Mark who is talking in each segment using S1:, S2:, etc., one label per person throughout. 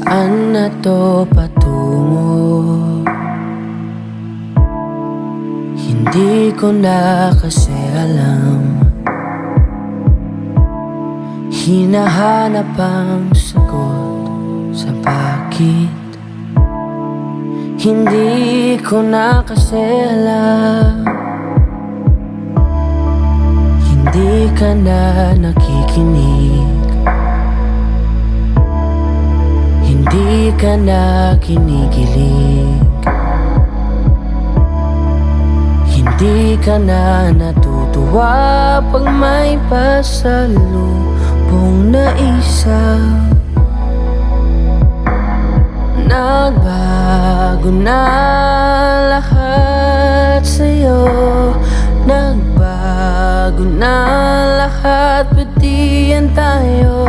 S1: Saan na to patungo? Hindi ko na kasi alam. Hinahanap ang sagot sa bakit. Hindi ko na kasi alam. Hindi ka na nakikinig. Hindi ka na kinikilig. Hindi ka na natutuwa pag may pasalubong na isa. Nagbago na lahat sa'yo. Nagbago na lahat, pati yan tayo.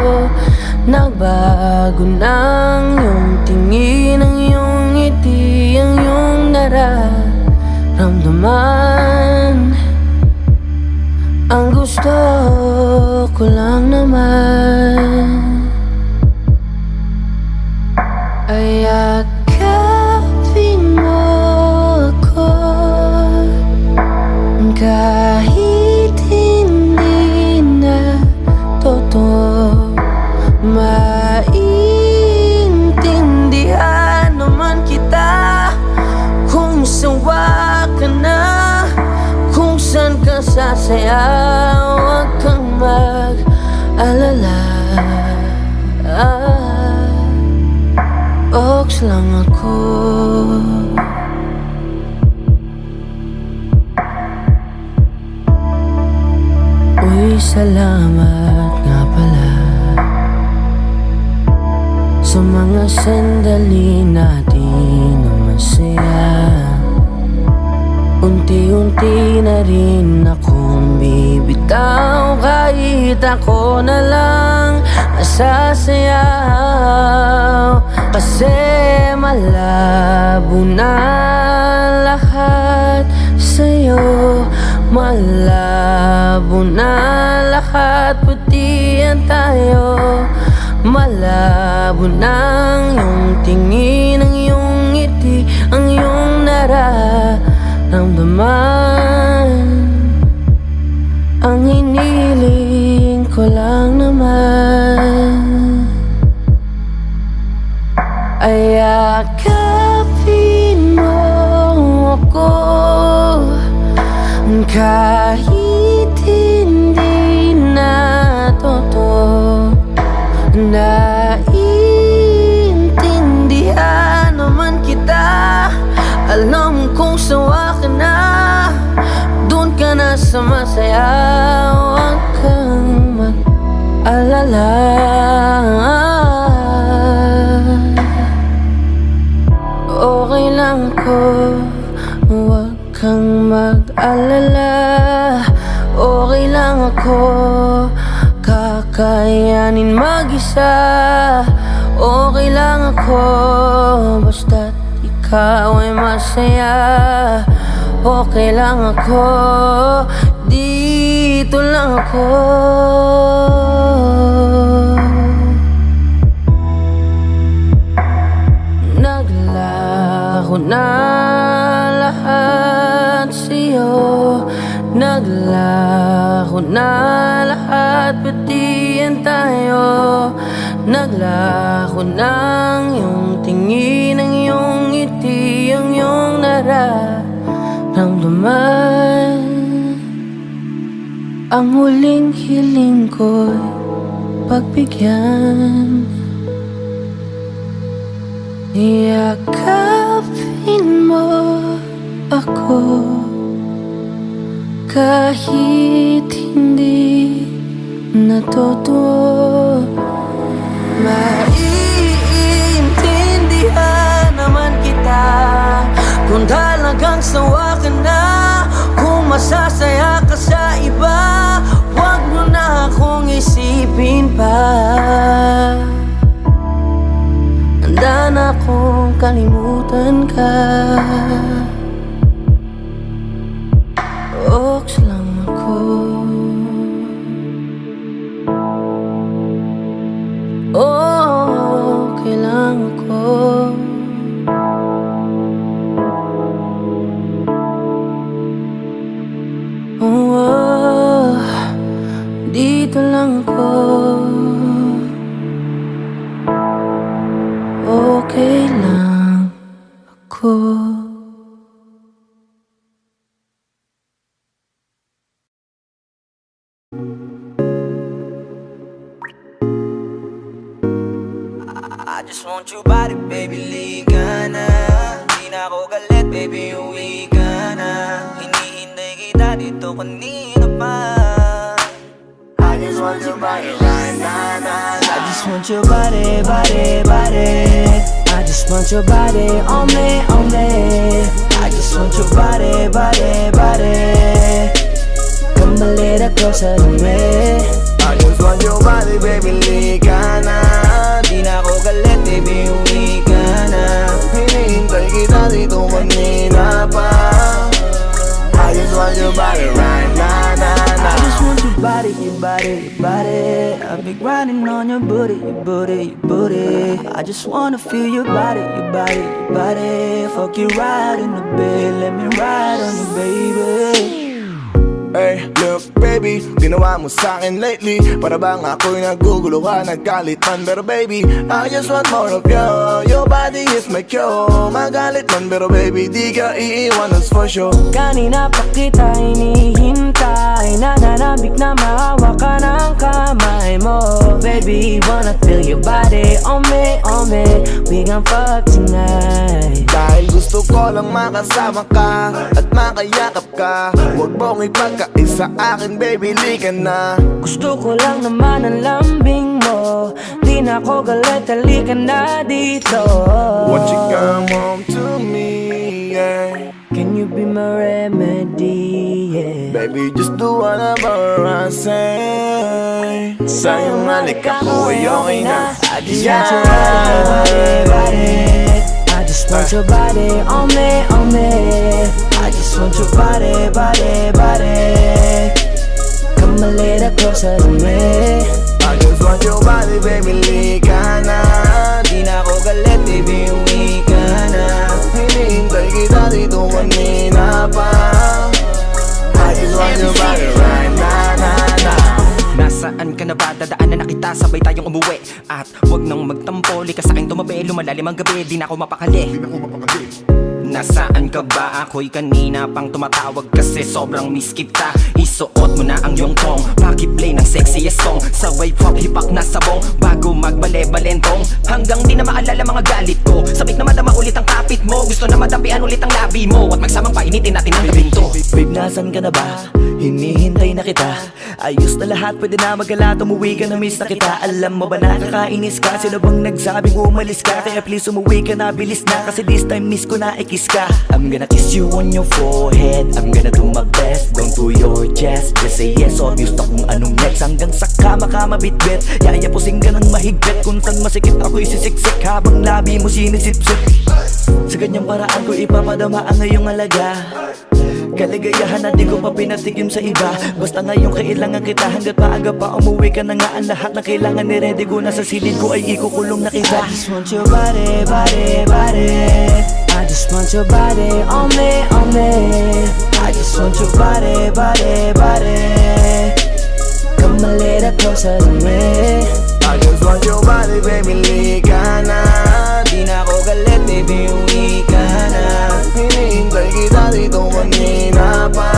S1: Nagbago na ang iyong tingin, ang iyong ngiti, ang iyong nararamdaman. Ang gusto ko lang naman ay yakapin mo ako, kahit hindi na totoo. Maintindihan naman kita kung sawa ka na, kung saan ka sasaya. Huwag kang mag-alala, Ox lang ako. Uy, salamat nga pala sa mga sandali natin na masaya. Unti-unti na rin akong bibitaw, kahit ako na lang nasasayaw. Kasi malabo na lahat sa'yo. Malabo na lahat, pati yan tayo. Malabo na ang iyong tingin, ang iyong ngiti, ang iyong nararamdaman. Ang hiniling ko lang naman ay yakapin mo ako, kahit hindi na totoo. Naiintindihan naman kita. Alam kong sawa ka na, doon ka na sa masaya. Huwag kang mag-alala, okay lang ako. Huwag kang mag-alala, okay lang ako. Kakayanin mag-isa, okay lang ako. Basta't ikaw ay masaya, okay lang ako. Dito lang ako. Naglaho na lahat sa'yo. Naglaho na lahat, pati yan tayo. Naglaho na ang iyong tingin, ang iyong ngiti, ang iyong nararamdaman. Ang huling hiling ko'y pagbigyan. Yakapin mo ako, kahit hindi na totoo. Maiintindihan naman kita kung talagang sawa ka na, kung masasaya ka sa iba. Huwag mo na akong isipin pa. Handa na akong kalimutan ka. Ox lang ako. Okay lang Oh, dito lang ako. Okay lang ako. I just want your body, baby, liga na. Di na ako galit, baby, uwi ka na. Hinihintay kita dito kanina pa. I just want your body right now. I just want your body, body, body. I just want your body on me, on me. I just want your body, body, body. Come a little closer to me. I just want your body, baby, liga na. Di na ako galit, baby, uwi ka na. Hinihintay kita dito kanina pa. I just want your body right now, nah. I just want your body, your body, your body. I've been grinding on your booty, your booty, your booty. I just wanna feel your body, your body, your body. Fuck you right in the bed, let me ride on you, baby.
S2: Hey, look baby, ginawa mo sa'kin lately. Para bang ako'y nagugulo ka, naggalit man. Pero baby, I just want more of you. Your body is my cure. Magalit man, pero baby, di ka iiwan, that's for sure.
S1: Kanina pa kita hinihintay, nananabik na maawa ka ng kamay mo. Baby, wanna feel your body on me, on me. We gon' fuck tonight.
S2: Dahil gusto ko lang makasama ka at makayakap ka. Huwag mong ipagkaisa akin, baby, lika na.
S1: Gusto ko lang naman ang lambing mo. Di na ako galit, halika na dito.
S2: Won't you come home to me, yeah.
S1: Can you be my remedy, yeah.
S2: Baby, just do whatever I say. Sa'yong halika ko ay okay na.
S1: I just want your body, body. I just want your body on me, on me. I just want your body, body, body. Come a little closer to me.
S2: I just want your body, baby, lika na.
S1: Di na ako galit, baby, uwi ka na.
S2: Hinihintay kita dito kanina pa. I just want your body right now, nah.
S3: Nasaan ka na ba? Dadaanan na kita, sabay tayong umuwi. At wag nang magtampo, lika sa'kin tumabi. Lumalalim ang gabi, di na ako mapakali. Nasaan ka ba? Ako'y kanina pang tumatawag kasi sobrang miss kita. Isuot mo na ang iyong tong, pakiplay ng sexiest song. Sabay pop hipak na sabong, bago magbale-balentong. Hanggang di na maalala mga galit ko. Sabik na madama ulit ang kapit mo. Gusto na madampian ulit ang labi mo. At magsamang painitin natin ang gabing to.
S4: Babe, nasan ka na ba? Hinihintay na kita. Ayos na lahat, pwede na magalat. Umuwi ka na, miss na kita. Alam mo ba nakakainis ka? Sino bang nagsabing umalis ka? Kaya please umuwi ka na, bilis na. Kasi this time miss ko na, kiss ka. I'm gonna kiss you on your forehead. I'm gonna do my best, down to your chest. Just say yes, obvious na kung anong next. Hanggang sa kama ka mabitbit. Yayapusing ka ng mahigpit. Kung saan masikip ako'y sisiksik, habang labi mo sinisipsip. Sa ganyang paraan ko ipapadama ang ngayong alaga. Kaligayahan na di ko pa pinatigim sa iba. Basta ngayon kailangan kita. Hanggat maaga pa umuwi ka na nga. Ang lahat na kailangan ni-ready ko na sa silid ko ay ikukulong na kita.
S1: I just want your body, body, body. I just want your body on me, on me. I just want your body, body, body. Come a little closer to me.
S2: I just want your body, baby, lika na.
S1: Di na ako galit, baby, uwi ka na.
S2: Hinihintay kita dito kanina pa.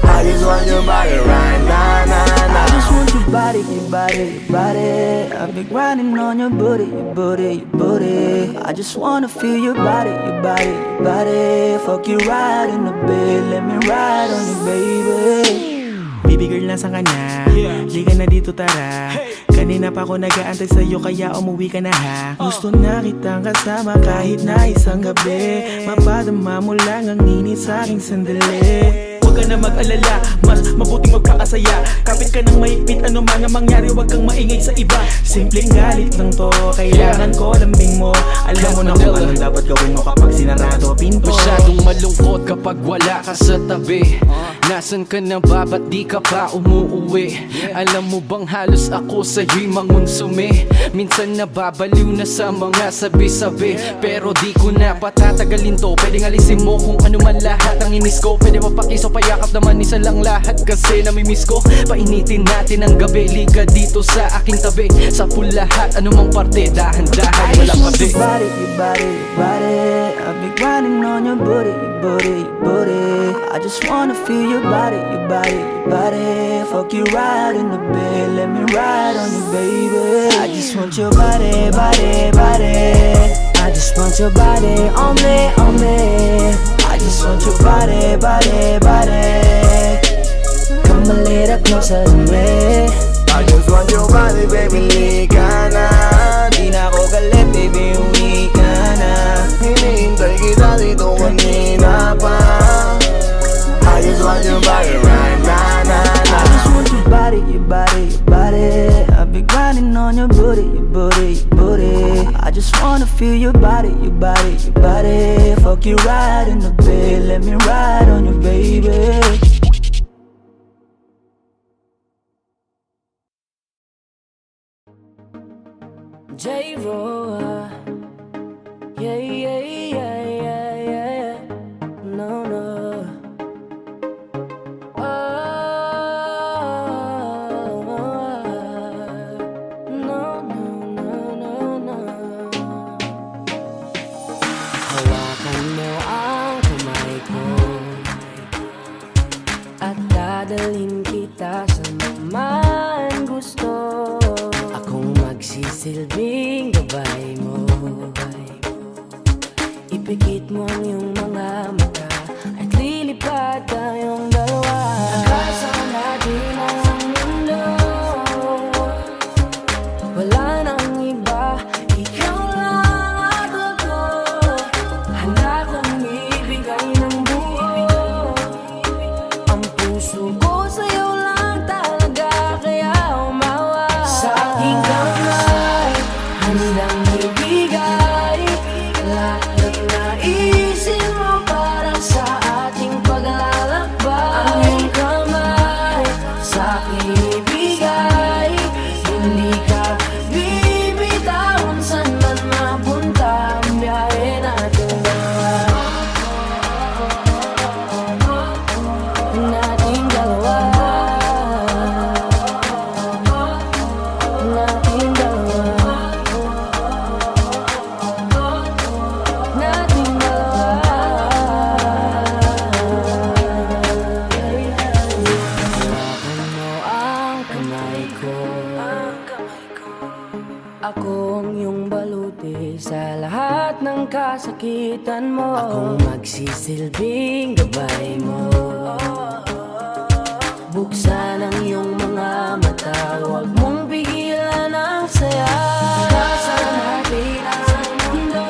S2: I just want your body right now,
S1: I just want your body, your body, your body. I've been grinding on your booty, your booty, your booty. I just wanna feel your body, your body, your body. Fuck you right in the bed, let me ride on you, baby.
S5: Baby girl, nasa ka na? Liga na dito, tara. Kanina pa ako nag-aantay sa'yo, kaya umuwi ka na ha. Gusto na kitang kasama kahit na isang gabi. Mapadama mo lang ang init sa'king sandali. Huwag ka na mag-alala, mas mabuting magpakasaya. Kapit ka ng mahigpit, ano man ang mangyari, huwag kang maingay sa iba. Simpleng galit lang to, kailangan ko lambing mo. Alam mo na kung anong dapat gawin mo kapag sinarado pinto.
S6: Masyadong malungkot kapag wala ka sa tabi. Nasaan ka na ba? Ba't di ka pa umuuwi? Alam mo bang halos ako sa'yo'y mangunsumi? Minsan nababaliw na sa mga sabi-sabi, pero di ko na patatagalin to. Pwedeng alisin mo kung ano man lahat ang inis ko. Pwede mapakiso pa Mayakap naman isa lang lahat kasi namimiss ko. Painitin natin ang gabi, liga dito sa aking tabi. Sa pool lahat, anumang parte, dahan-dahan, wala pa di.
S4: Your body, your body, your body. I've been grinding on your booty, your booty, your booty. I just wanna feel your body, your body, your body. Fuck you right in the bed, let me ride on you, baby. I just want your body, body, body. I just want your body on me, on me. I just want your body, body, body. Come a little closer to me.
S2: I just want your body, baby, lika na.
S1: Di na ako galit, baby, uwi ka na.
S2: Hinihintay kita dito kanina pa. I just want your body right now,
S4: I just want your body, your body, your body. I've been grinding on your booty, your booty, your booty. I just wanna feel your body, your body, your body. Fuck you right in the bed, let me ride on you, baby. J-Ro, yeah, yeah, yeah, yeah, yeah. No, no.
S7: Dadalhin kita sa naman gusto. Akong magsisilbing gabay mo. Ipikit mo ang iyong mga mata at lilipad tayong dalawa. Nagkasama natin ang mundo. Wala nang iba, ikaw lang at ako. Handa kong ibigay ng buo. Ang puso ko sa'yo lang talaga, kaya umawa. Sa aking kamay, handang ibigay lahat ng naisin mo para sa ating paglalakbay. Ang iyong kamay, sa aking ibigay, hindi ka bibitawan saan man mapunta ang biyahe natin dalawa. Nating dalawa. Nating dalawa. Nating dalawa. Hawakan mo ang kamay ko. Ako ang iyong baluti sa lahat ng kasakitan mo. Akong magsisilbing gabay mo. Buksan ang iyong mga mata, huwag mong pigilan ang saya. Kasama natin ang mundo.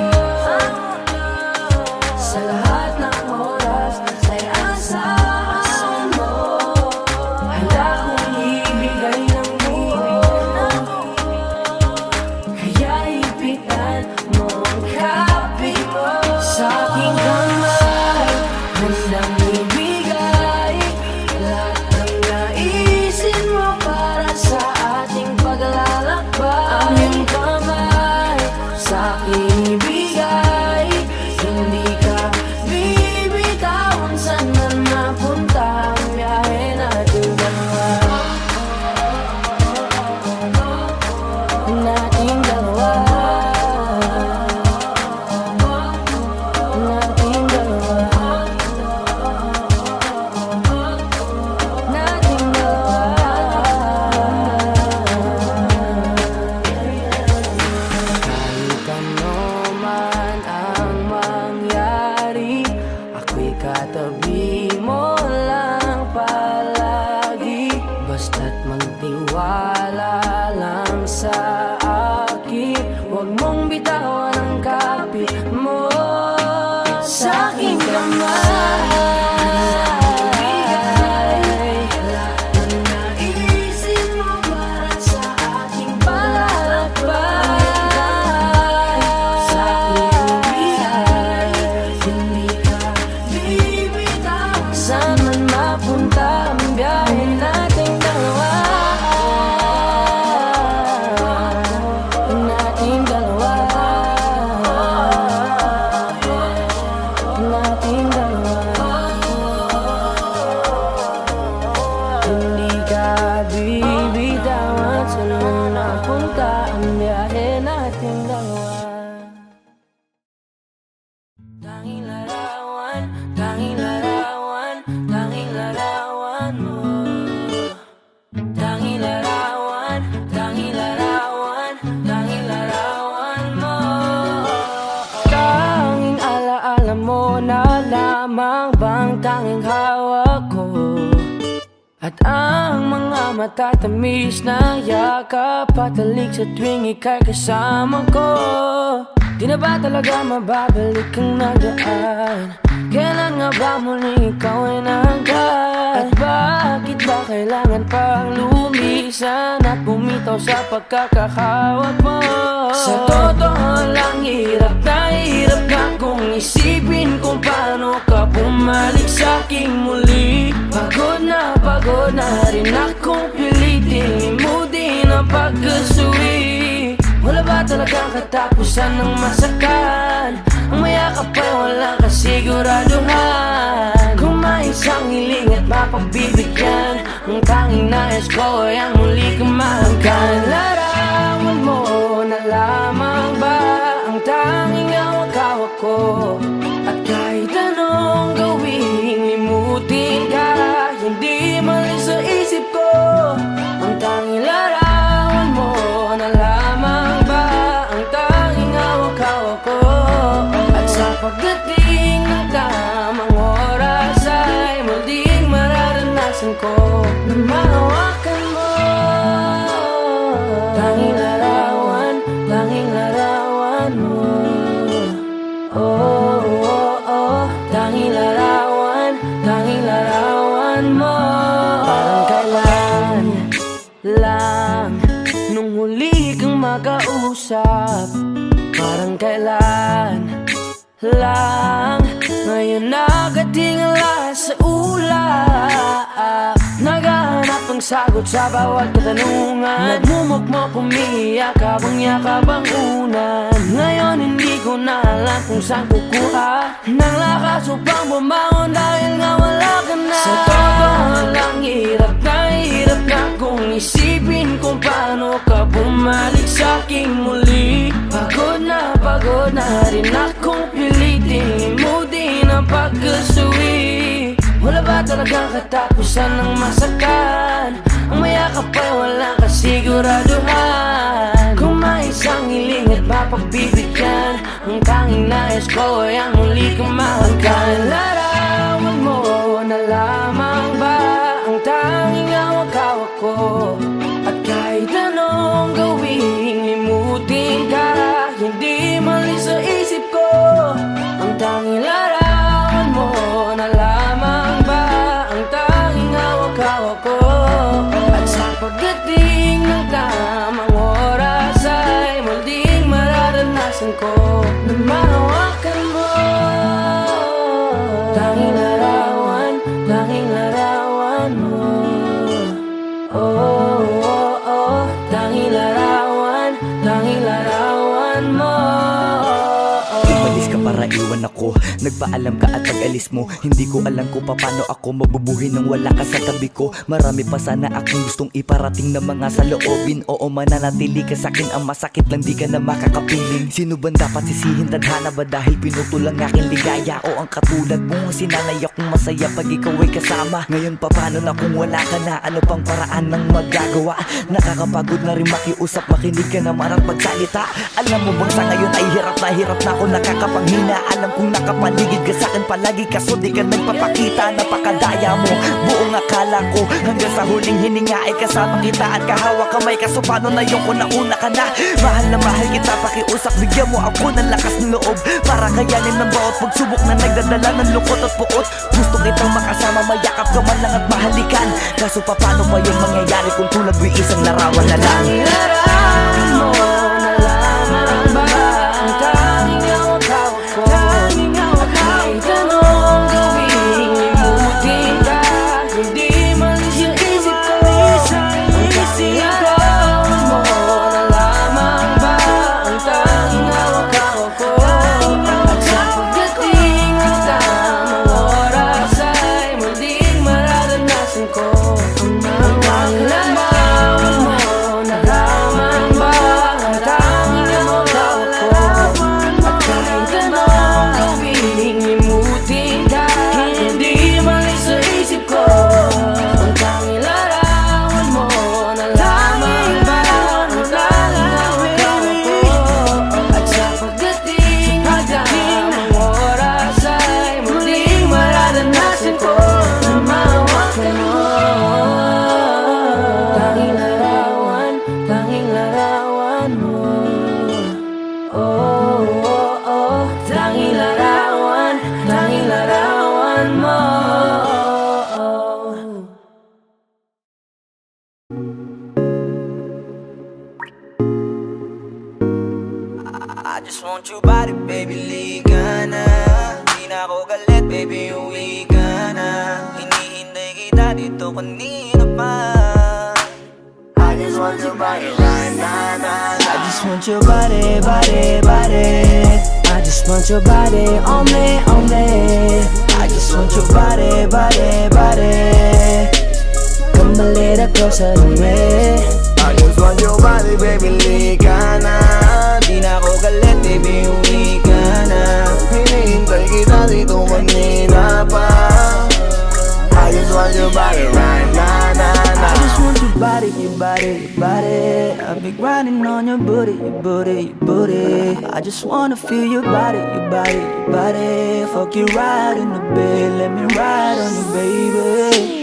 S7: Sa lahat ng oras ay asahan mo. Handa kong ibigay ng buo. Kaya ipitan mo ang kape mo. Sa aking kamay, handang ibigay lahat ng naisin mo para sa ating paglalakbay. Ang iyong kamay, sa aking ibigay, hindi ka bibitawan saan man mapunta ang biyahe natin dalawa. Nating dalawa. Nating dalawa. Nating dalawa. Kahit ano man ang mangyari, ako'y katabi mo lang palagi. Basta't magtiwala lang sa akin, huwag mong bitawan ang kapit mo. Sa aking kamay, lahat ng naisin mo para sa ating paglalakbay. Sa aking bigay, hindi ka bibitawan saan man mapunta ang biyahe nating dalawa. At ang mga matatamis na yakap patalik sa tuwing ika'y kasama ko. Di na ba talaga mababalik ang nagdaan? Kailan nga ba muling ikaw ay nangkat? At bakit ba kailangan pang lumisan at bumitaw sa pagkakahawak mo? Sa totoo lang hirap na kung isipin kung paano ka bumalik sa'king muli. Pagod na rin akong pilitin limutin ang pagkasuwi. Wala ba talagang katapusan ng masakan? Ang mayakap ay walang kasiguraduhan. Kung may isang hiling at mapagbibigyan, ang tanging nais ko ay ang muli kang mahanggan. Larawan mo na lamang ba ang tanging hawak-hawak ko? At kahit anong gawin, limutin ka, hindi malis sa isip ko. Ang tanging larawan mo na lamang ba ang tanging hawak-hawak ko? At sa pagdating ng tamang oras ay muling mararanasan ko na mahawakan mo. Tanging larawan mo. Oh, oh, oh. Tanging larawan mo. Parang kailan lang nung huli kang makausap. Parang kailan lang ngayon nakatingala sa ulap. Naghahanap ng sagot sa bawat katanungan. Nagmumukmok umiiyak habang yakap ang unan. Ngayon hindi ko na alam kung saan kukuha ng lakas upang bumangon dahil nga wala ka na. Sa totoo lang hirap na kung isipin kung paano ka bumalik sa'king muli. Pagod na rin akong pilitin limutin ang pagkasuwi. Wala ba talagang katapusan ng masakan? Ang mayakap ay walang kasiguraduhan. Kung may isang hiling at mapagbibigyan, ang tanging nais ko ay ang muli kang mahanggan. Larawan mo na lamang ba ang tanging hawak-hawak ko? At kahit anong gawin, limutin ka, hindi malis sa isip ko. Ang tanging larawan mo na lamang ba ang tanging hawak-hawak ko? At sa pagdating ng tamang oras ay muling mararanasan ko na mahawakan mo. Tanging larawan mo. Oh, oh, oh. Tanging larawan mo.
S4: Umalis ka para iwan ako. Nagpaalam ka at pag-alis mo, hindi ko alam kung paano ako mabubuhay nang wala ka sa tabi ko. Marami pa sana akong gustong iparating na mga saloobin. Oo, mananatili ka sa'kin, ang masakit lang di ka na makakapiling. Sino ba dapat sisihin? Tadhana ba dahil pinutol ang aking ligaya? O ang katulad mo, sinanay akong masaya pag ikaw ay kasama. Ngayon paano na kung wala ka na? Ano pang paraan ng magagawa? Nakakapagod na rin makiusap, makinig ka naman at magsalita. Alam mo bang sa ngayon ay hirap na ako nakakapanghina. Alam kong nakapaligid ka sa'kin palagi, kaso di ka nagpapakita. Napakadaya mo, buong akala ko hanggang sa huling hininga ay kasama kita at kahawak kamay. Kaso paano na yung una ka na? Mahal na mahal kita, pakiusap, bigyan mo ako ng lakas ng loob para kayanin ng bawat pagsubok na nagdadala ng lungkot at puot. Gusto kitang makasama, mayakap ka man lang at mahalikan. Kaso paano pa yung mangyayari kung tulad mo isang larawan na lang?
S7: Larawan mo na lamang ba ang tanging hawak-hawak ko? Kahit anong gawin, limutin ka, hindi malis yung isip ko. Ang tanging larawan mo na lamang ba ang tanging hawak-hawak ko? At sa pagdating ng tamang oras ay muling mararanasan ko ang tanging larawan mo na lamang ba ang
S1: just want your body, baby, liga na. Di na ako galit, baby, uwi ka na. Hinihintay kita dito kanina pa.
S2: I just want your body right now, nah, nah.
S7: I just want your body, body, body. I just want your body on me, on me. I just want your body, body, body. Come a little closer to me.
S2: I just want your body, baby, liga na.
S1: Di na ako galit, baby, uwi ka na.
S2: Hinihintay kita dito kanina pa. I just want your body right now, nah, nah.
S7: I just want your body, your body, your body. I've been grinding on your booty, your booty, your booty. I just wanna feel your body, your body, your body. Fuck you right in the bed, let me ride on you, baby.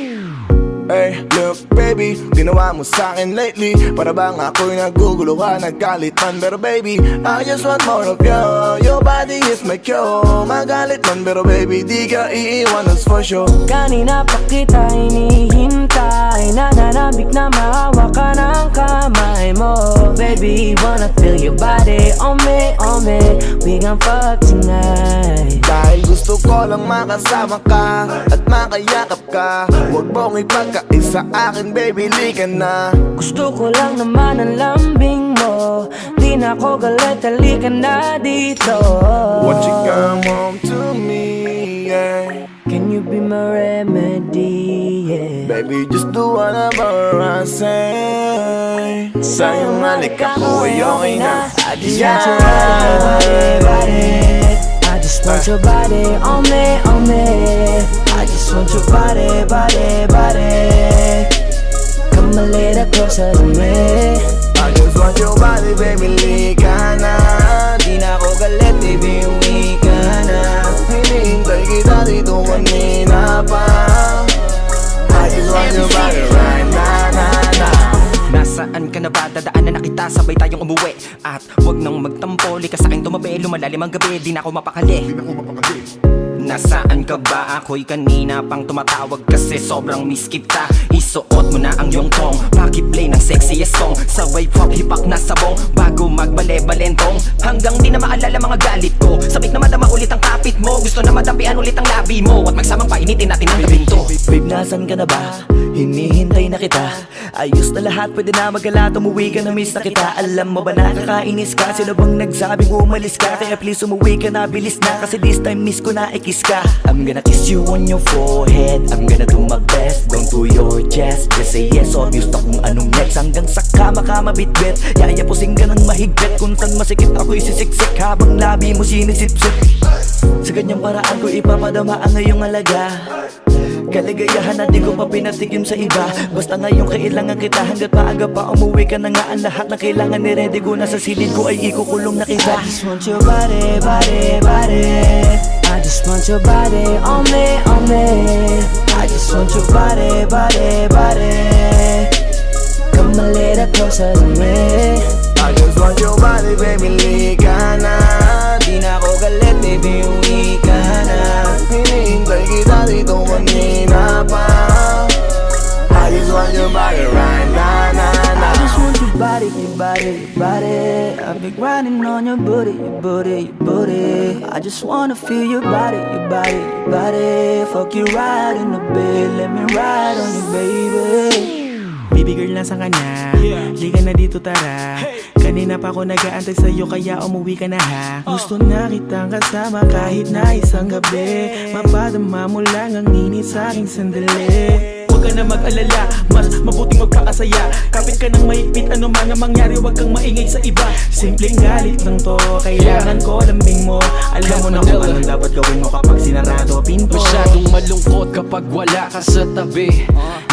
S2: Hey, look baby, ginawa mo sa'kin lately. Para bang ako'y nagugulo ka, nagkalitan. Pero baby, I just want more of you. Your body is my cure. Magalit man pero baby, di ka iiwan, that's for sure.
S7: Kanina pa kita hinihintay, nananabik na maawa ka ng kamay mo. Baby, wanna feel your body on me, on me. We gon' fuck tonight.
S2: Dahil gusto ko lang makasama ka at makayakap ka. Huwag mong ipagkaisa akin, baby, lika na.
S7: Gusto ko lang naman ang lambing mo. Di na ako galit, halika na dito.
S2: Won't you come home to me, yeah.
S7: Can you be my remedy, yeah.
S2: Baby, just do whatever I say. Sa'yong halik ako ay okay na.
S7: I just want your body, body. I just want your body on me, on me. I just want your body, body, body. Come a little closer to me.
S2: I just want your body, baby, lika na.
S1: Di na ako galit, baby, uwi ka na.
S2: Hinihintay kita dito kanina pa. I just want your body right now, nah, nah.
S3: Nasaan ka na ba? Dadaanan na kita, sabay tayong umuwi. At wag nang magtampo, lika sa'kin tumabi. Lumalalim ang gabi, di na ako mapakali. Nasaan ka ba? Ako'y kanina pang tumatawag kasi sobrang miss kita. Isuot mo na ang iyong tong, pakiplay ng sexiest song. Sabay pop hipak na sabong, bago magbale-balentong. Hanggang di na maalala mga galit ko. Sabik na madama ulit ang kapit mo. Gusto na madampian ulit ang labi mo. At magsamang painitin natin ang gabing to.
S4: Babe, nasan ka na ba? Hinihintay na kita. Ayos na lahat, pwede na magala. Umuwi ka na, miss na kita. Alam mo ba nakakainis ka? Sino bang nagsabing umalis ka? Kaya please umuwi ka na, bilis na. Kasi this time miss ko na ikis ka. I'm gonna kiss you on your forehead. I'm gonna do my best, down to your chest. Just say yes, obvious na kung anong next. Hanggang sa kama ka mabitbit. Yayapusing ka ng mahigpit. Kung saan masikip ako isisiksik, habang labi mo sinisipsip. Sa ganyang paraan ko ipapadama ang ngayong alaga. Kaligayahan na di ko pa pinatigim sa iba. Basta ngayon kailangan kita. Hanggat maaga pa umuwi ka na nga. Ang lahat na kailangan ni-ready ko na sa silid ko ay ikukulong na kita.
S7: I just want your body, body, body. I just want your body on me, on me. I just want your body, body, body. Come a little closer to me.
S2: I just want your body, baby, lika na.
S1: Di na ako galit, baby, uwi ka na.
S2: Hinihintay kita dito kanina pa. I just want your body right now, nah, nah.
S7: I just want your body, your body, your body. I've been grinding on your booty, your booty, your booty. I just wanna feel your body, your body, your body. Fuck you right in the bed, let me ride on you, baby.
S5: Baby girl, nasan ka na? Liga na dito, tara. Kanina pa ako nag-aantay sa'yo, kaya umuwi ka na ha. Gusto na kitang kasama kahit na isang gabi. Mapadama mo lang ang init sa'king sandali. Huwag ka na mag-alala, mas mabuting magpakasaya. Kapit ka ng mahigpit, ano man ang mangyari, huwag kang maingay sa iba. Simpleng galit lang to, kailangan ko lambing mo. Alam mo na kung anong dapat gawin mo kapag sinarado pinto.
S6: Masyadong malungkot kapag wala ka sa tabi.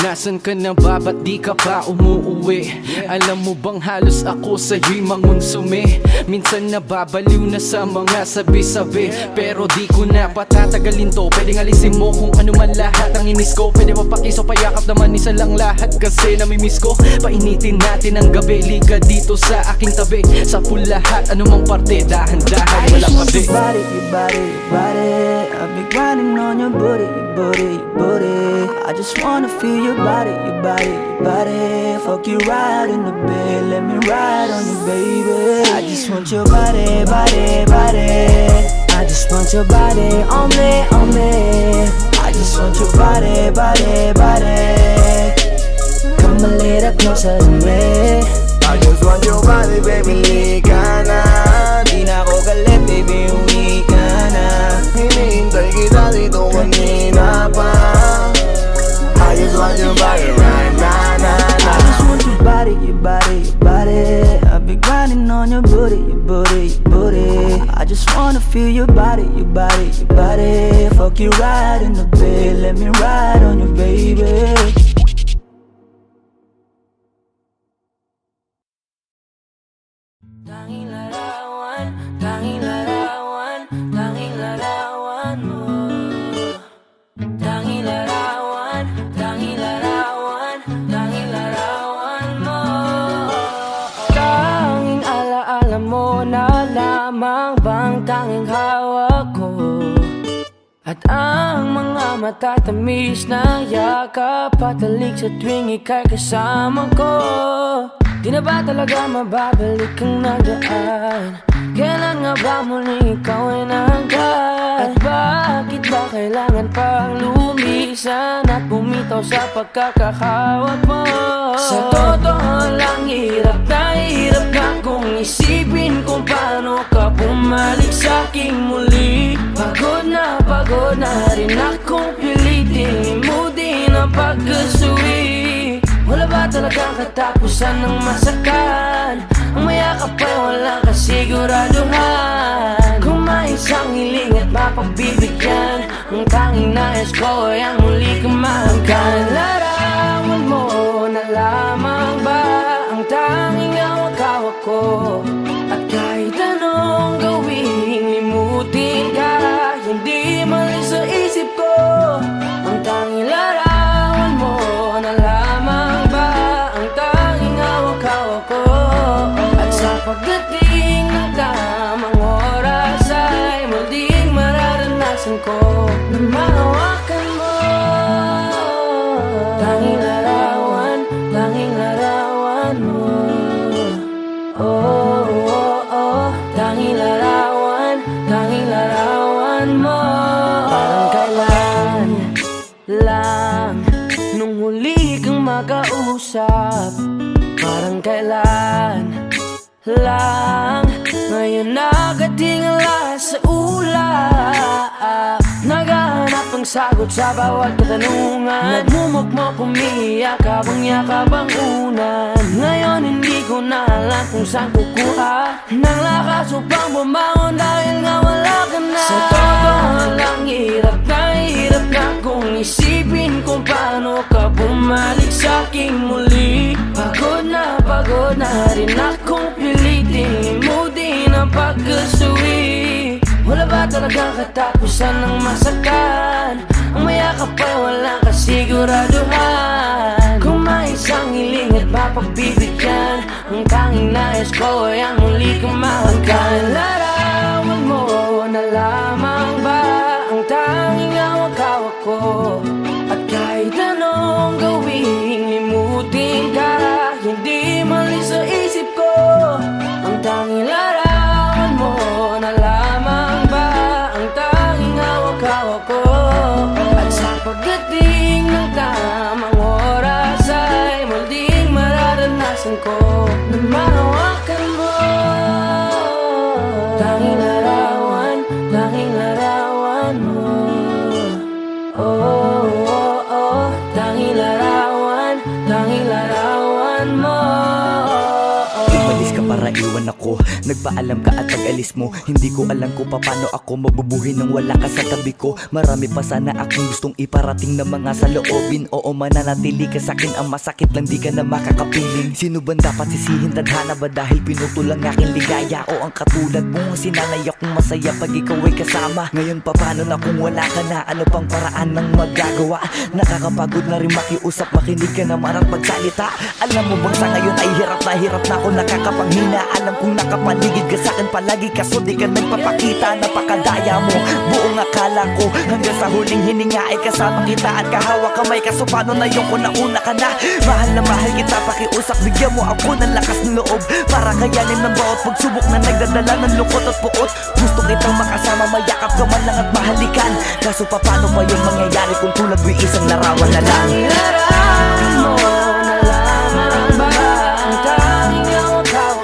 S6: Nasaan ka na ba? Ba't di ka pa umuuwi? Alam mo bang halos ako sa'yo'y mangunsumi? Minsan nababaliw na sa mga sabi-sabi. Pero di ko na patatagalin to. Pwedeng alisin mo kung ano man lahat ang inis ko. Pwede mapakiso, payakap naman isa lang lahat. Kasi namimiss ko. Painitin natin ang gabi. Liga dito sa aking tabi. Sa pool lahat, anumang parte. Dahan-dahan, walang kabi.
S7: Your body, your body, your body. I've been grinding on your booty, your booty, your booty. I just wanna feel your body, your body, your body.
S4: fuck you right in the bed, let me ride on you, baby. I just want your body, body, body. I just want your body on me, on me. I just want your body, body, body. Come a little closer to me.
S2: I just want your body, baby, lika na.
S1: Di na ako galit, baby, uwi ka na.
S2: Hinihintay kita dito kanina pa. I just want your body right now, nah.
S4: I just want your body, your body, your body. I've been grinding on your booty, your booty, your booty. I just wanna feel your body, your body, your body. Fuck you right in the bed, let me ride on you, baby. Tanging larawan, tanging larawan, tanging larawan mo. Tanging larawan, tanging larawan, tanging larawan mo. Tanging alaala mo na lamang bang tanging hawak ko. At ang mga matatamis na yakap patalik sa tuwing ika'y kasama ko. Di na ba talaga mababalik ang nagdaan? Kailan nga ba muling ikaw ay nangkat? At bakit ba kailangan pang lumisan at bumitaw sa pagkakahawak mo? Sa totoo lang hirap na kung isipin kung paano ka bumalik sa'king muli. Pagod na rin akong pilitin limutin ang pagkasuwi. Wala ba talagang katapusan ng masakan? Ang mayakap ay walang kasiguraduhan. Kung may isang hiling at mapagbibigyan, ang tanging nais ko ay ang muli kang mahanggan. Larawan mo na lamang ba ang tanging hawak-hawak ko? At kahit anong gawin, limutin ka, hindi malis sa isip ko. Ang tanging larawan mo na lamang ba ang tanging hawak-hawak ko? At sa pagdating ng tamang oras ay muling mararanasan ko na mahawakan mo. Tanging larawan, tanging larawan mo. Oh, oh, oh, tanging larawan, tanging larawan mo. Parang kailan lang nung huli kang makausap. Parang kailan lang ngayon nakatingala sa ulap. Naghahanap ng sagot sa bawat katanungan. Nagmumukmok, umiiyak habang yakap ang unan. Ngayon hindi ko na alam kung saan kukuha ng lakas upang bumangon dahil nga wala ka na. Sa totoo lang hirap na kung isipin kung paano ka bumalik sa'king muli. Pagod na rin akong pilitin limutin ang pagkasuwi. Wala ba talagang katapusan ng masakan? Ang mayakap ay walang kasiguraduhan. Kung may isang hiling at mapagbibigyan, ang tanging nais ko ay ang muli kang mahanggan. Larawan mo na lamang ba ang tanging hawak-hawak ko? At kahit anong gawin, limutin ka, hindi malis sa isip ko. Ang tanging larawan mo na lamang ba ang tanging hawak-hawak ko? At sa pagdating ng tamang oras ay muling mararanasan ko na mahawakan mo. Tanging larawan, tanging larawan mo. Oh, oh, oh, tanging larawan, tanging larawan mo. Umalis ka para iwan ako, nagpaalam ka at pag-alis mo. Hindi ko alam kung paano ako mabubuhay nang wala ka sa tabi ko. Marami pa sana aking gustong iparating na mga saloobin. Oo, mananatili ka sa'kin, ang masakit lang di ka na makakapiling. Sino ba dapat sisihin, tadhana ba dahil pinutol ang aking ligaya? O ang katulad mo, sinanay akong masaya pag ikaw ay kasama. Ngayon pa paano na kung wala ka na? Ano pang paraan ng magagawa? Nakakapagod na rin makiusap, makinig ka naman at magsalita. Alam mo bang sa ngayon ay hirap na ako nakakapanghina. nga alam kung nakapaligid ka sa'kin palagi, kaso di ka nagpapakita. Napakadaya mo, buong akala ko hanggang sa huling hininga ay kasama kita at kahawak kamay. Kaso paano na yung una ka na? Mahal na mahal kita, pakiusap bigyan mo ako ng lakas ng loob para kayanin ng bawat pagsubok na nagdadala ng lungkot at puot. Gusto kitang makasama, mayakap ka man lang at mahalikan. Kaso paano pa yung mangyayari kung tulad mo isang larawan na lang?
S7: Larawan mo na lamang ba ang tanging hawak ko?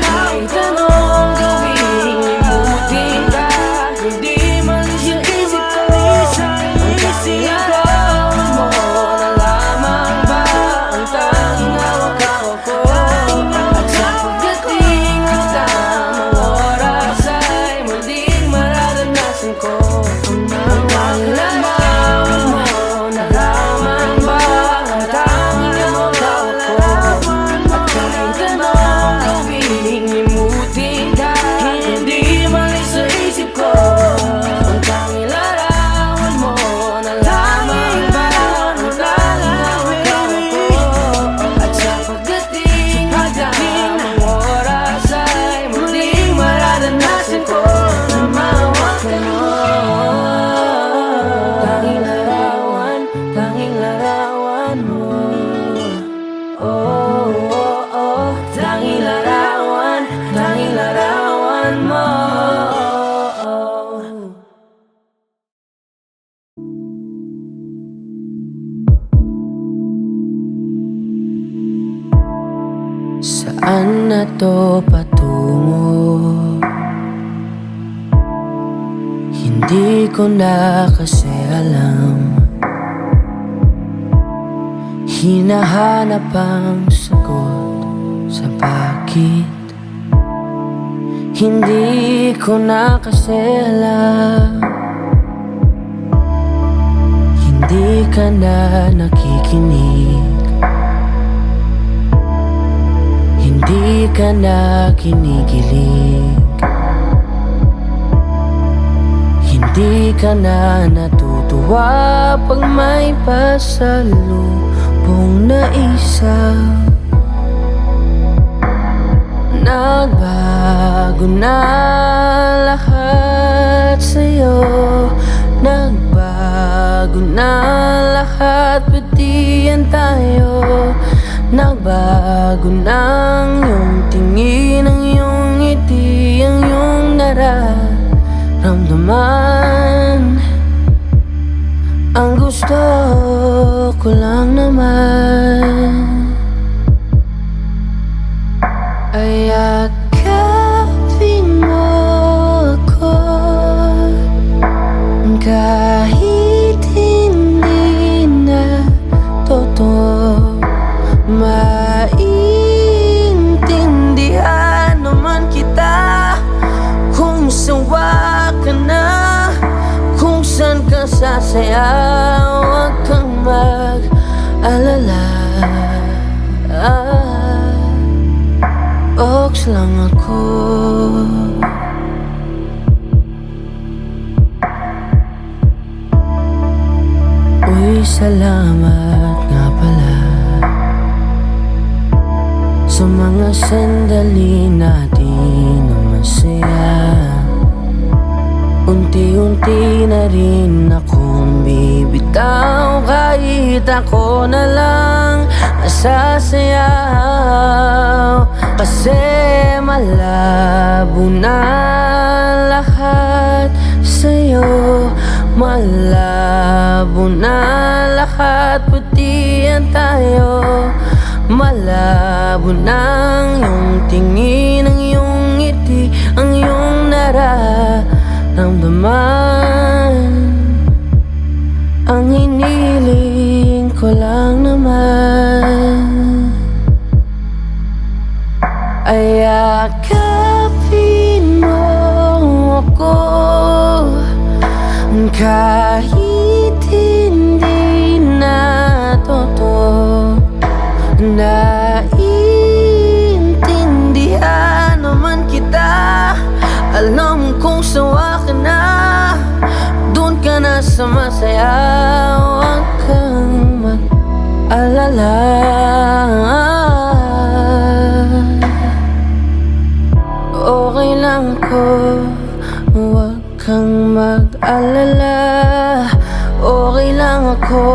S7: Kahit anong gawin, imuti ka, hindi malis yung isip ko. Ang larawan mo na lamang ba ang tanging hawak ko? At sa pagdating ng tamang oras ay muling mararanasan ko ang mga larawan mo na lamang ba ang tanging hawak ko? At kahit anong gawin, imuti ka, hindi malis sa isip ko. Ang tanging larawan mo na lamang ba ang tanging hawak ko? At sa pagdating ng tamang oras ay muling mararanasan ko na mahawakan mo. Tanging larawan mo. Oh, oh, oh. Tanging larawan mo. Saan na to patungo? Hindi ko na kasi alam. Hinahanap ang sagot sa bakit. Hindi ko na kasi alam. Hindi ka na nakikinig. Hindi ka na kinikilig. Hindi ka na natutuwa pag may pasalubong na isa. Nagbago na lahat sa'yo. Nagbago na lahat, pati yan tayo. Nagbago na ang iyong tingin, ang iyong ngiti, ang iyong nararamdaman. Ang gusto ko lang naman ay yakapin mo ako kahit hindi na totoo. Maintindihan naman kita kung sawa ka na, kung saan ka sasaya. Huwag kang mag-alala. Ox lang ako. Uy, salamat nga pala sa mga sandali natin na masaya. Unti-unti na rin akong bibitaw, kahit ako na lang nasasayaw. Kasi malabo na lahat sa'yo. Malabo na lahat, pati yan tayo. Malabo na ang iyong tingin, ang iyong ngiti, ang iyong nararamdaman. Ang hiniling ko lang naman ay yakapin mo ako kahit hindi na totoo. Naiintindihan naman kita. Alam kong sawa ka na, doon ka na sa masaya. Huwag kang mag-alala. ako, huwag kang mag-alala. Okay lang ako,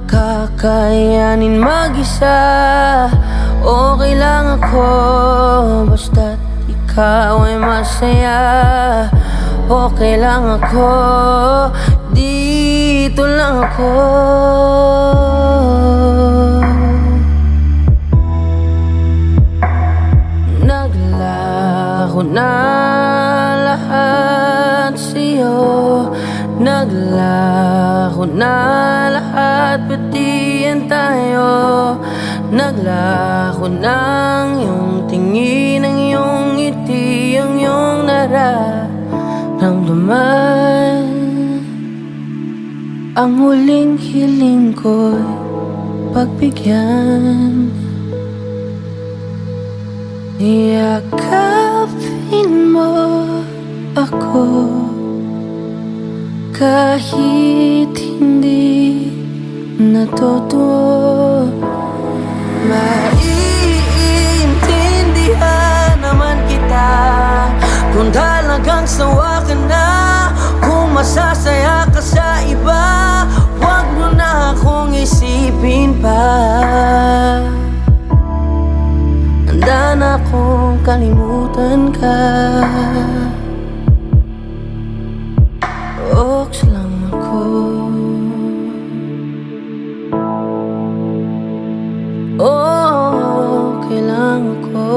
S7: kakayanin mag-isa. Okay lang ako, basta't ikaw ay masaya. Okay lang ako, dito lang ako. Naglaho na lahat sa'yo, naglaho na lahat, pati yan tayo. Naglaho ng iyong tingin, ang iyong ngiti, ang iyong nararamdaman. Ang huling hiling ko'y pagbigyan. Yakapin mo ako kahit hindi natutuwa. Maiintindihan naman kita kung talagang sawa ka na. Kung masasaya ka sa iba, huwag mo na akong isipin pa. Handa na akong kalimutan ka. Oks lang ako. Okay lang ako.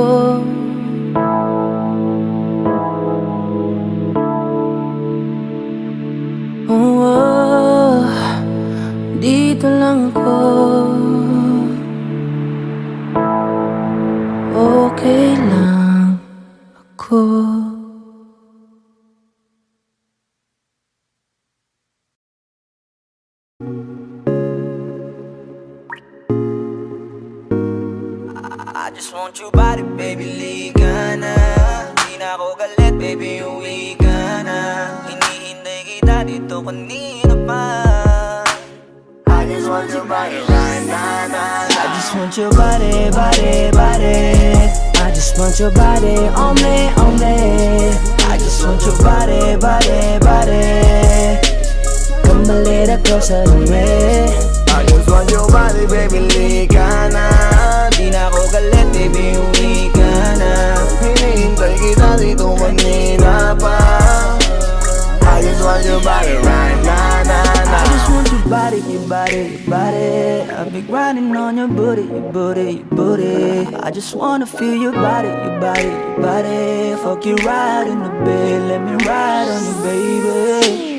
S7: Dito lang ako. Okay lang ako.
S1: I just want your body, baby, liga na. Di na ako galit, baby, uwi ka na. Hinihintay kita dito kanina pa.
S2: I just want your body right now, nah, nah.
S4: I just want your body, body, body. I just want your body on me, on me. I just want your body, body, body. Come a little closer to me.
S2: I just want your body, baby, liga na.
S1: Di na ako galit, baby, uwi ka na.
S2: Hinihintay kita dito kanina pa. I just want your body right now, nah, nah.
S4: I just want your body, your body, your body. I've been grinding on your booty, your booty, your booty. I just wanna feel your body, your body, your body. Fuck you right in the bed, let me ride on you, baby.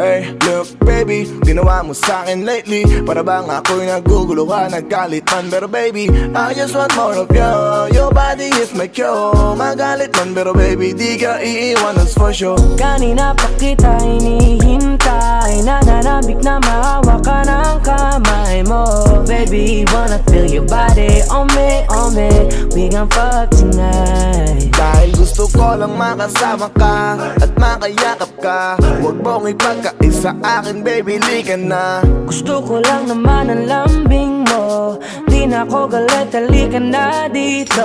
S2: Hey, look baby, ginawa mo sa'kin lately. Para bang ako'y nagugulo ka, naggalit man. Pero baby, I just want more of you. Your body is my cure. Magalit man, pero baby, di ka iiwan, that's for sure.
S7: Kanina pa kita hinihintay, nananabik na maawa ka ng kamay mo. Baby, wanna feel your body on me, on me. We gon' fuck tonight.
S2: Dahil gusto ko lang makasama ka at makayakap ka. Huwag mong ipagkaisa akin, baby, lika na.
S7: Gusto ko lang naman ang lambing mo. Di na ako galit, halika na dito.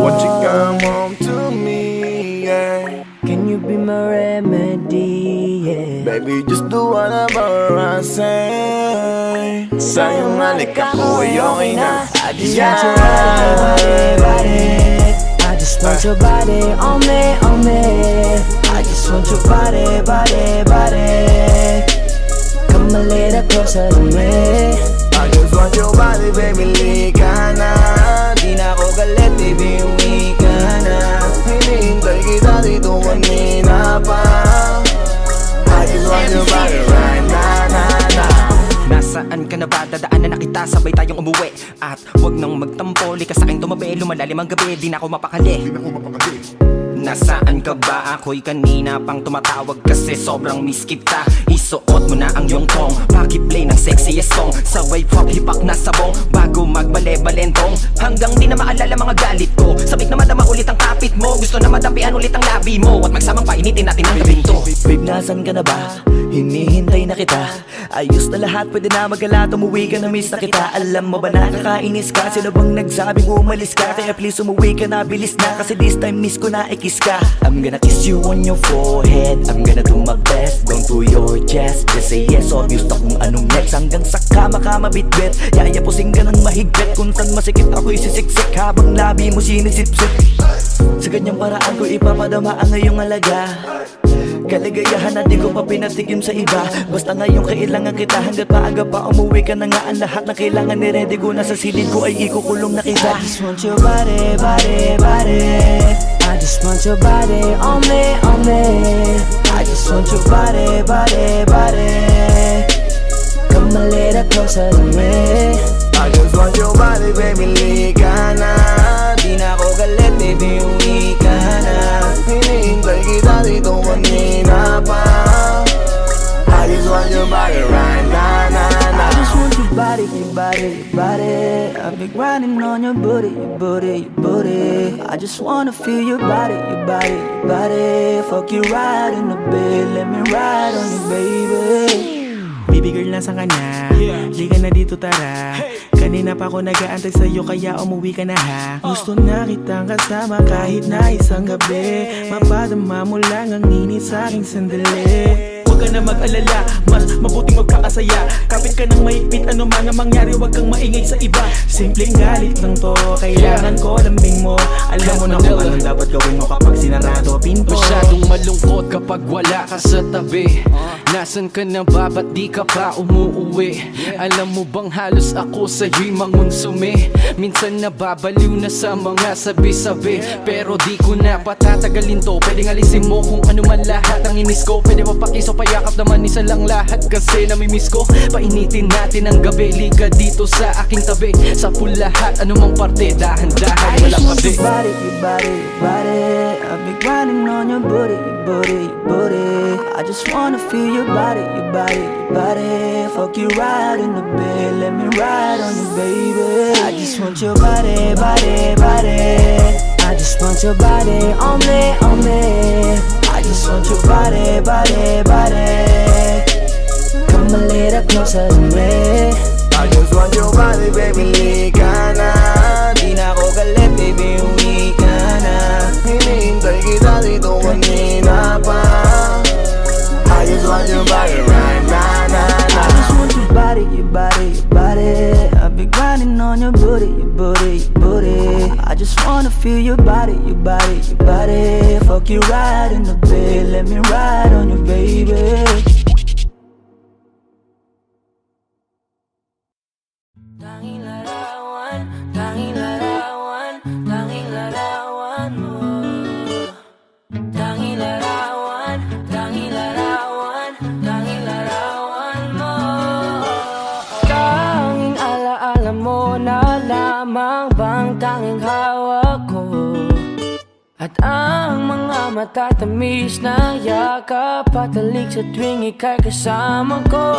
S2: Won't you come home to me, yeah.
S7: Can you be my remedy, yeah.
S2: Baby, just do whatever I say. Sa'yong halika ko ay okay na.
S7: I just want your body, body. I just want your body on me, on me. I just want your body, body, body. Come a little closer to me.
S2: I just want your body, baby, lika na.
S1: Di na ako galit, baby, uwi ka na.
S2: Hinihintay kita dito kanina pa. I just want your body right now, nah, nah.
S3: Nasaan ka na ba? Dadaanan na kita, sabay tayong umuwi. At wag nang magtampo, lika sa'kin tumabi. Lumalalim ang gabi, di na ako mapakali. Nasaan ka ba? Ako'y kanina pang tumatawag kasi sobrang miss kita. isuot mo na ang iyong tong. Pakiplay ng sexiest song, sabay pop hipak na sabong, bago magbale-balentong, hanggang di na maalala mga galit ko. Sabik na madama ulit ang kapit mo, gusto na madampian ulit ang labi mo, at magsamang painitin natin ang gabing to.
S4: Babe, nasan ka na ba? Hinihintay na kita. Ayos na lahat, pwede na magala, umuwi ka na, miss na kita. Alam mo ba nakakainis ka? Sino bang nagsabing umalis ka? Kaya please umuwi ka na, bilis na, kasi this time miss ko na ikis ka. I'm gonna kiss you on your forehead, I'm gonna do my best, down to your chest. Just say yes, obvious na kung anong next. Hanggang sa kama ka mabitbit, yayapusing ka ng mahigpit. Kung saan masikip ako'y sisiksik, habang labi mo sinisipsip. Sa ganyang paraan ko ipapadama ang ngayong alaga. Kaligayahan na di ko pa pinatigim sa iba. Basta ngayon kailangan kita, hanggat maaga pa umuwi ka na nga. Ang lahat na kailangan ni-ready ko na sa silid ko ay ikukulong na kita.
S7: I just want your body, body, body. I just want your body on me, on me. I just want your body, body, body. Come a little closer to me.
S2: I just want your body, baby, lika na. Di na ako galit, baby, uwi ka na. Hinihintay kita dito kanina pa. I just want your body right now,
S7: I just want your body, your body, your body. I've been grinding on your booty, your booty, your booty. I just wanna feel your body, your body, your body. Fuck you right in the bed, let me ride on you, baby.
S5: Baby girl, nasan ka na? Liga na dito, tara. Kanina pa ako nag-aantay sa'yo, kaya umuwi ka na ha. Gusto na kitang kasama kahit na isang gabi. Mapadama mo lang ang init sa'king sandali. Huwag ka na mag-alala, mas mabuting magpakasaya. Kapit ka ng mahigpit, ano man ang mangyari, huwag kang maingay sa iba. Simpleng galit lang to, kailangan ko lambing mo. Alam mo na kung anong dapat gawin mo kapag sinarado pinto.
S6: Masyadong malungkot kapag wala ka sa tabi. Nasaan ka na ba, ba't di ka pa umuuwi? Alam mo bang halos ako sa'yo'y mangunsumi? Minsan nababaliw na sa mga sabi-sabi, pero di ko na patatagalin to. Pwedeng alisin mo kung ano man lahat ang inis ko. Pwede mapakiso, payakap naman, isa lang lahat kasi namimiss ko. Painitin natin ang gabi, liga dito sa aking tabi. Sa pool lahat, anumang parte, dahan-dahan, walang kabi.
S7: Your body, your body, your body. I've been grinding on your booty, your booty, your booty. I just wanna feel your body, your body, your body. Fuck you right in the bed, let me ride on you, baby. I just want your body, body, body. I just want your body on me, on me. I just want your body, body, body. Come a little closer to me.
S2: I just want your body, baby, lika na. Di na ako galit, baby, uwi ka na. Hinihintay kita dito kanina pa. I just want your body right now,
S7: I just want your body, your body, your body. I've been grinding on your booty, your booty, your booty. I just wanna feel your body, your body, your body. Fuck you right in the bed, let me ride on you, baby. Tanging larawan, tanging larawan, tanging larawan mo. Tanging larawan, tanging larawan, tanging larawan mo. Tanging alaala mo na lamang bang tanging hawak ko. At ang mga matatamis na yakap patalik sa tuwing ika'y kasama ko.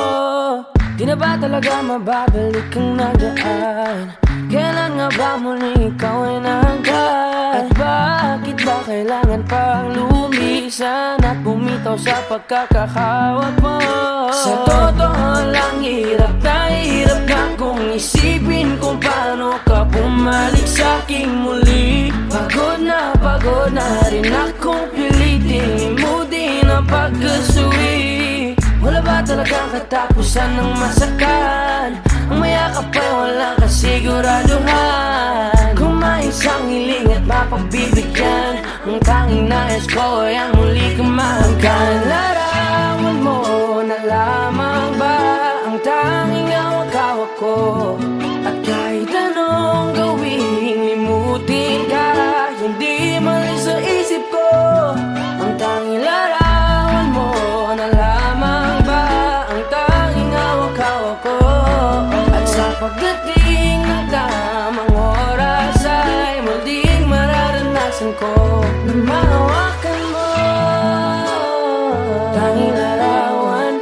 S7: Di na ba talaga mababalik ang nagaan? Kailan nga ba muling ikaw ay nahanggan? At bakit ba kailangan pang lumisan at bumitaw sa pagkakahawak mo? Sa totoo lang, hirap na kung isipin kung paano ka bumalik sa'king muli. Pagod na rin akong pilitin imutin ang pagkasuwi. Wala ba talagang katapusan ng masakan? Ang mayakap ay walang kasiguraduhan. Kung may isang hiling at mapagbibigyan, ang tanging nais ko ay ang muli kang mahanggan. Larawan mo na lamang ba ang tanging hawak-hawak ko? At kahit anong gawin, limutin ka, hindi malis sa isip ko. Ang tanging larawan mo na lamang ba ang tanging hawak-hawak ko? At sa pagdating ng tamang oras ay muling mararanasan ko na mahawakan mo. Tanging larawan,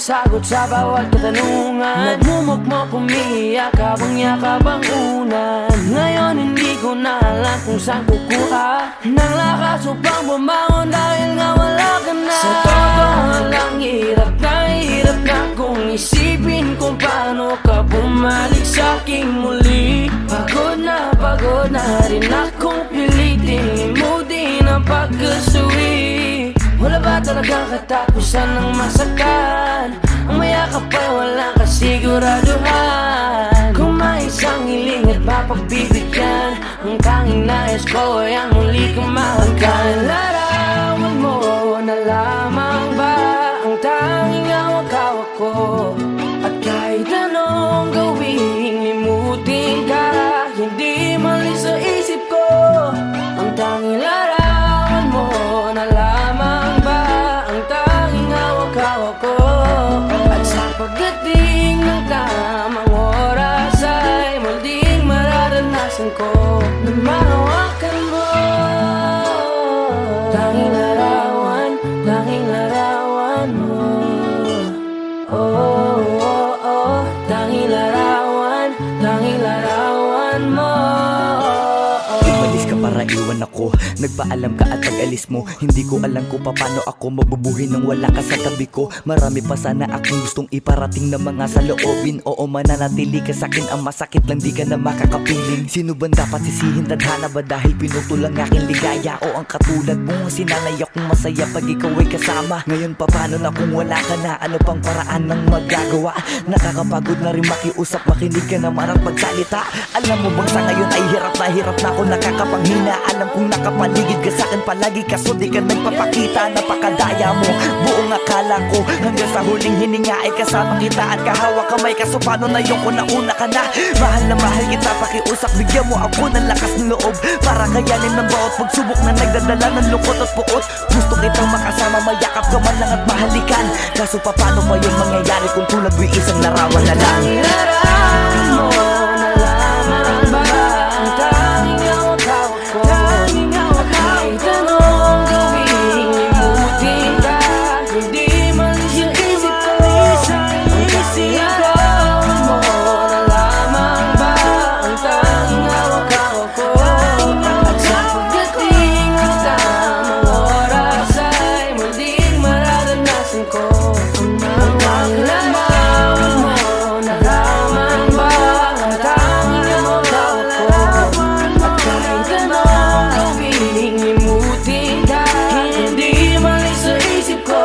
S7: sagot sa bawat katanungan. Nagmumukmok umiiyak habang yakap ang unan. Ngayon hindi ko na alam kung saan kukuha ng lakas upang bumangon dahil nga wala ka na. Sa totoo lang hirap na kung isipin kung paano ka bumalik sa'king muli. Pagod na rin akong pilitin limutin ang pagkasuwi. Wala ba talagang katapusan ng masaktan? Ang mayakap ay walang kasiguraduhan. Kung may isang hiling at mapagbibigyan, ang tanging nais ko ay ang muli kang mahagkan. Larawan mo na lamang ba ang tanging hawak-hawak ko? At kahit anong gawing limutin ka, hindi mali sa isip ko. Ang tanging larawan mo na lamang ba ang tanging hawak-hawak ko? At sa pagdating ng tamang oras ay muling mararanasan ko na mahawakan mo. Tanging larawan mo. Oh, oh, oh. Tanging larawan mo.
S4: Umalis ka para iwan ako. Nagpaalam ka at pag-alis mo, hindi ko alam kung paano ako mabubuhay nang wala ka sa tabi ko. Marami pa sana akong gustong iparating na mga saloobin. Oo, mananatili ka sa'kin, ang masakit lang di ka na makakapiling. Sino ba dapat sisihin? Tadhana ba dahil pinutol ang aking ligaya? O ang katulad mo, sinanay akong masaya pag ikaw ay kasama. Ngayon paano na kung wala ka na? Ano pang paraan ng magagawa? Nakakapagod na rin makiusap, makinig ka naman at magsalita. Alam mo bang sa ngayon ay hirap na ako, nakakapanghina. Alam kong nakapaligid ka sa'kin palagi, kaso di ka nagpapakita. Napakadaya mo, buong akala ko, hanggang sa huling hininga ay kasama kita at kahawak kamay. Kaso paano na yung una ka na? Mahal na mahal kita, pakiusap, bigyan mo ako ng lakas ng loob para kayanin ng bawat pagsubok na nagdadala ng lungkot at puot. Gusto kitang makasama, mayakap ka man lang at mahalikan. Kaso paano pa yung mangyayari kung tulad mo'y isang larawan na lang?
S7: Larawan mo na lamang ba ang tanging hawak-hawak ko? Kahit anong gawing limutin ka, hindi mali sa isip ko. Ang larawan mo na lamang ba ang tanging hawak-hawak ko? At sa pagdating ng tamang oras ay muling mararanasan ko ang larawan mo na lamang ba ang tanging hawak-hawak ko? At kahit anong gawing limutin ka, hindi mali sa isip ko.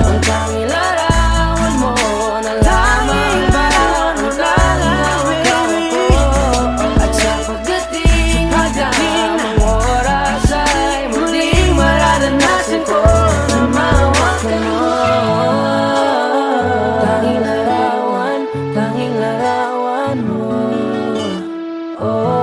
S7: Ang tanging larawan mo na lamang ba ang tanging hawak-hawak ko? At sa pagdating ng tamang oras ay muling mararanasan ko na mahawakan mo. Tanging larawan mo. Oh.